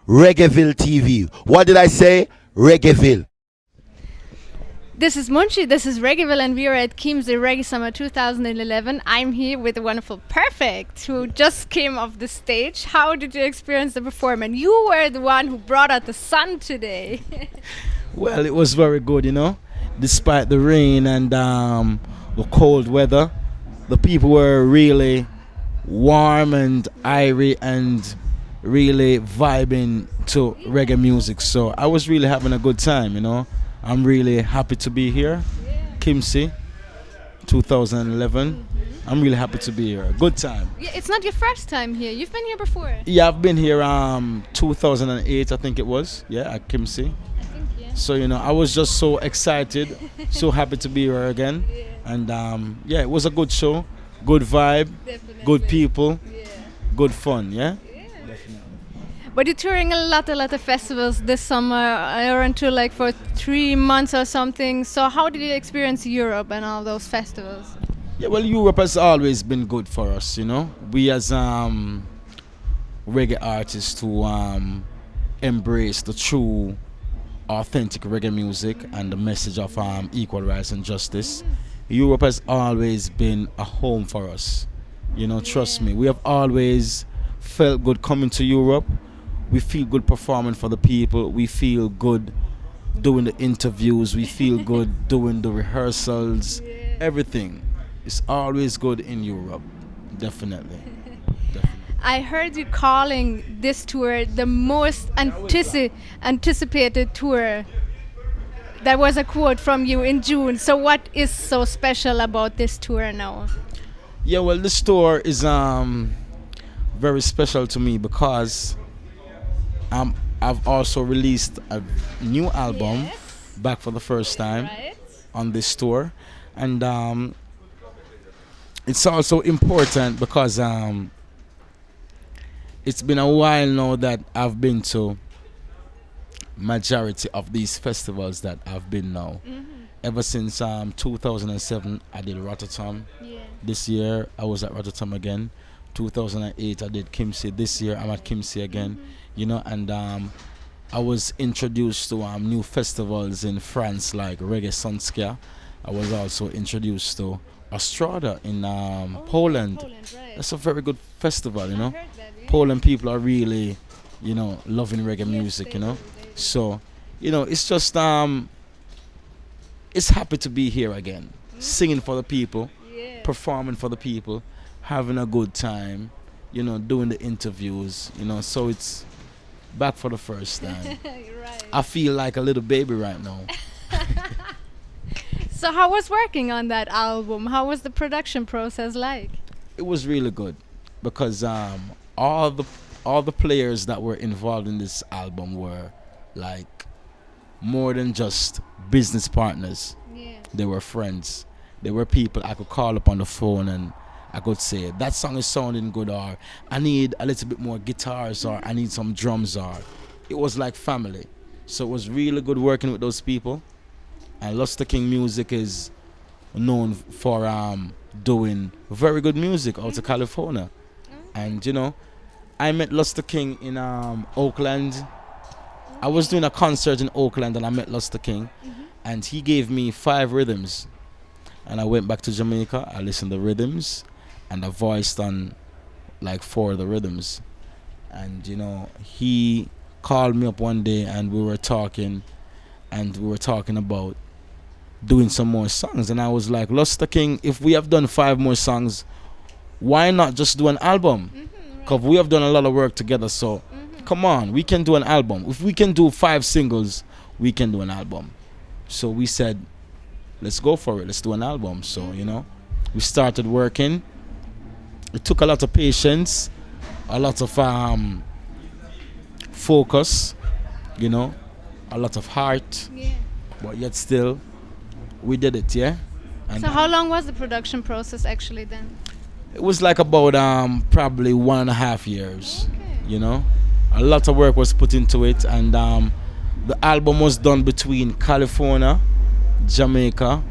Reggaeville TV. What did I say? Reggaeville. This is Munchi, this is Reggaeville, and we are at Chiemsee Reggae Summer 2011. I'm here with the wonderful Perfect, who just came off the stage. How did you experience the performance? You were the one who brought out the sun today. Well, it was very good, you know. Despite the rain and the cold weather, the people were really warm and airy and really vibing to reggae music. So I was really having a good time, you know. I'm really happy to be here. Chiemsee 2011. I'm really happy to be here. Good time. Yeah, it's not your first time here. You've been here before. Yeah, I've been here 2008, I think it was. Yeah, at Chiemsee. I think, yeah. So, you know, I was just so excited, so happy to be here again. Yeah. And yeah, it was a good show, good vibe, Definitely. good people, Yeah. good fun, yeah? But you're touring a lot of festivals this summer. I went to like for 3 months or something. So how did you experience Europe and all those festivals? Yeah, well, Europe has always been good for us, you know. We as reggae artists to embrace the true, authentic reggae music and the message of equal rights and justice. Europe has always been a home for us. You know, trust me. We have always felt good coming to Europe. We feel good performing for the people. We feel good doing the interviews. We feel good doing the rehearsals. Everything. It's always good in Europe. Definitely. I heard you calling this tour the most anticipated tour. That was a quote from you in June. So what is so special about this tour now? Yeah, well, this tour is very special to me because I've also released a new album back for the first time on this tour, and it's also important because it's been a while now that I've been to majority of these festivals that I've been now. Ever since 2007 I did Rotterdam. This year I was at Rotterdam again. 2008 I did Chiemsee. This year I'm at Chiemsee again. You know, and I was introduced to new festivals in France like Reggae Sunskia. I was also introduced to Ostrada in Poland. Right. That's a very good festival, you know. Heard that, yeah. Poland people are really, you know, loving reggae music, you know. So, you know, it's just it's happy to be here again, singing for the people, performing for the people, having a good time, you know, doing the interviews, you know. So it's back for the first time. Right. I feel like a little baby right now. So how was working on that album? How was the production process like? It was really good because all the players that were involved in this album were like more than just business partners. Yeah. They were friends. They were people I could call up on the phone and I could say that song is sounding good, or I need a little bit more guitars, or I need some drums, or it was like family. So it was really good working with those people. And Luster King Music is known for doing very good music out of California. And you know, I met Luster King in Oakland. I was doing a concert in Oakland and I met Luster King, and he gave me 5 rhythms. And I went back to Jamaica, I listened to rhythms, and I voiced on like 4 of the rhythms. And you know, he called me up one day and we were talking about doing some more songs. And I was like, Luster King, if we have done 5 more songs, why not just do an album? Because we have done a lot of work together, so come on, we can do an album. If we can do 5 singles, we can do an album. So we said, let's go for it, let's do an album. So, you know, we started working. It took a lot of patience, a lot of focus, you know, a lot of heart, but yet still, we did it, yeah? And So how long was the production process actually then? it was like about probably 1.5 years, Okay. you know? A lot of work was put into it, and the album was done between California, Jamaica,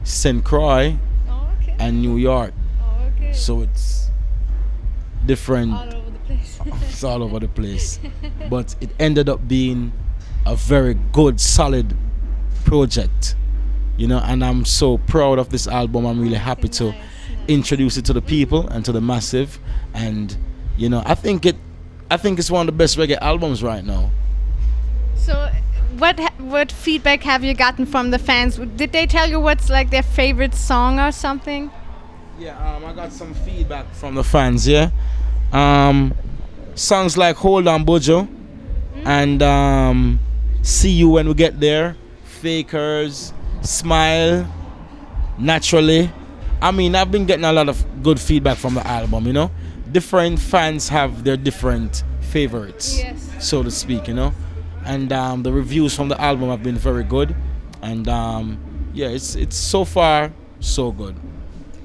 St. Croix, Oh, okay. and New York. Oh, okay. So it's different All over the place. It's all over the place. But it ended up being a very good, solid project, and I'm so proud of this album. I'm really happy to introduce it to the people and to the massive, and I think it's one of the best reggae albums right now. So, what feedback have you gotten from the fans? Did they tell you what's like their favorite song or something? Yeah, I got some feedback from the fans. Yeah, songs like "Hold On, Buju," and "See You When We Get There," "Fakers," "Smile," "Naturally." I mean, I've been getting a lot of good feedback from the album. Different fans have their different favorites, Yes. so to speak. And the reviews from the album have been very good, and yeah, it's so far so good.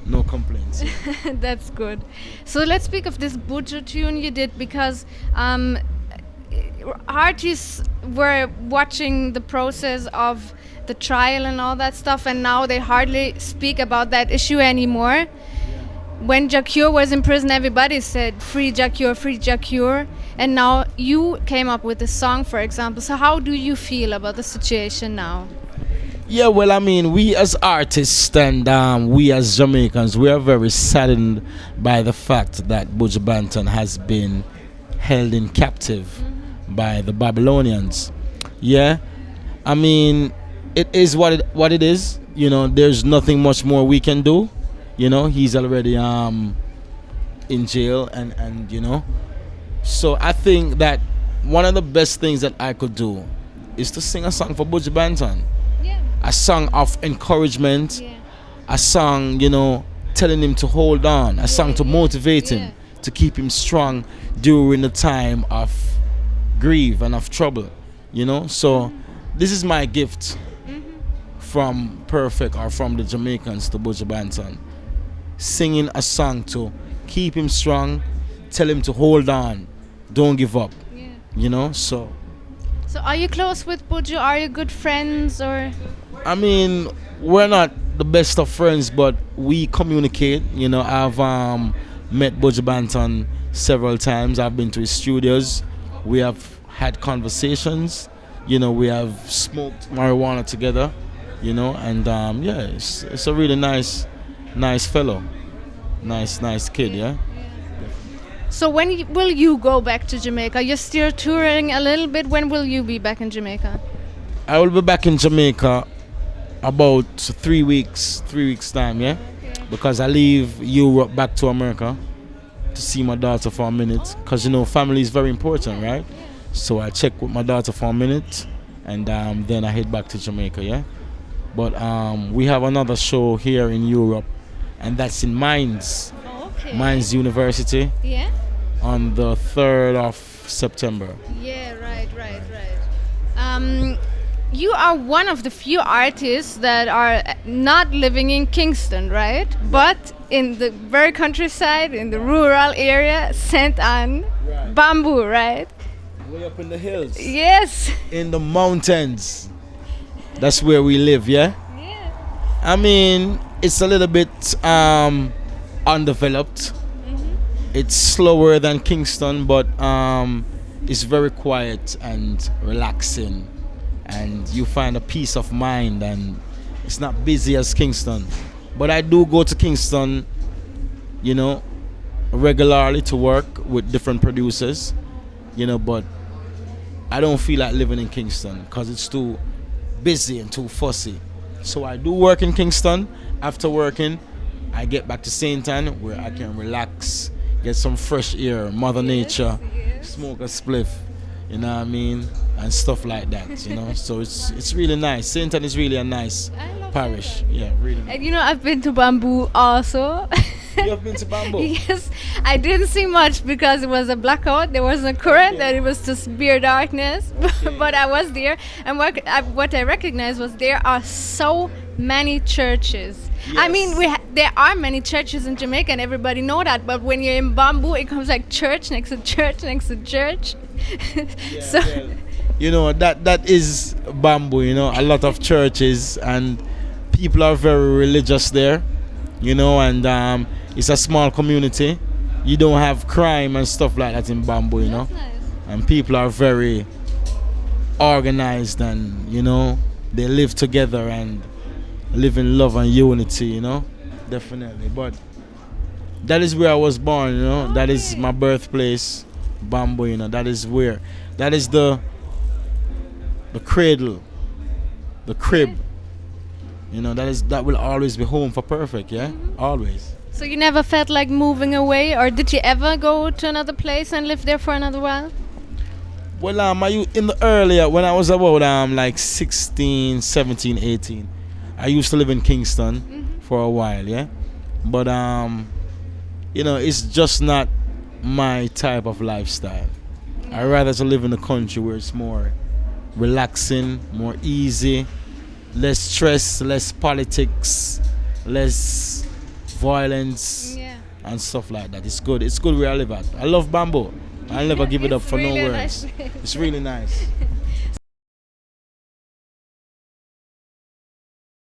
No complaints. That's good. So let's speak of this Buju tune you did, because artists were watching the process of the trial and all that stuff, and now they hardly speak about that issue anymore. When Jacure was in prison, everybody said free Jacure, free Jacure, and now you came up with a song, for example. So how do you feel about the situation now? Yeah, well, I mean, we as artists and we as Jamaicans, we are very saddened by the fact that Buju Banton has been held in captive by the Babylonians. Yeah, I mean, it is what it is. There's nothing much more we can do. He's already in jail, and so I think that one of the best things that I could do is to sing a song for Buju Banton. Yeah. A song of encouragement, Yeah. a song, telling him to hold on, a song to motivate him, to keep him strong during the time of grief and of trouble, So this is my gift from Perfect, or from the Jamaicans to Buju Banton. Singing a song to keep him strong, tell him to hold on, don't give up, so. So are you close with Buju? Are you good friends, or? I mean, we're not the best of friends, but we communicate. I've met Buju Banton several times. I've been to his studios. We have had conversations. We have smoked marijuana together. And yeah, it's a really nice fellow, nice kid. Yeah. So when will you go back to Jamaica? You're still touring a little bit. When will you be back in Jamaica? I will be back in Jamaica about 3 weeks time, yeah? Okay. Because I leave Europe back to America to see my daughter for a minute. Because, family is very important, right? So I check with my daughter for a minute, and then I head back to Jamaica, yeah? But we have another show here in Europe, and that's in Mines. Oh, okay. Mines University Yeah? on the 3rd of September. Yeah, right. You are one of the few artists that are not living in Kingston, right? But in the very countryside, in the rural area, St. Anne, Right. Bamboo, right? Way up in the hills. Yes. In the mountains. That's where we live, yeah? Yeah. I mean, it's a little bit undeveloped. It's slower than Kingston, but it's very quiet and relaxing, and you find a peace of mind, and it's not busy as Kingston. But I do go to Kingston, regularly to work with different producers, but I don't feel like living in Kingston because it's too busy and too fussy. So I do work in Kingston. After working, I get back to St. Anne where I can relax, get some fresh air, Mother Nature, smoke a spliff, you know what I mean, and stuff like that, So it's really nice. St. Anne is really a nice parish. Yeah, really nice. And I've been to Bamboo also. You have been to Bamboo? Yes, I didn't see much because it was a blackout. There was no current, and it was just pure darkness. But I was there, and what I recognized was there are so many churches. I mean, there are many churches in Jamaica, and everybody know that. But when you're in Bamboo, it comes like church next to church next to church. So. Yeah. That is Bamboo. A lot of churches, and people are very religious there. And it's a small community. you don't have crime and stuff like that in Bamboo, you know. That's nice. And people are very organized, and they live together and live in love and unity, definitely. But that is where I was born, that is my birthplace, Bamboo, that is the cradle, the crib, that will always be home for Perfect, yeah. Always. So you never felt like moving away, or did you ever go to another place and live there for another while? Well, in the earlier, when I was about like 16, 17, 18, I used to live in Kingston for a while, yeah. But it's just not my type of lifestyle. I rather to live in the country where it's more relaxing, more easy, less stress, less politics, less violence, and stuff like that. It's good. It's good where I live at. I love Bamboo. I'll never give it up for really nowhere nice else. It's really nice.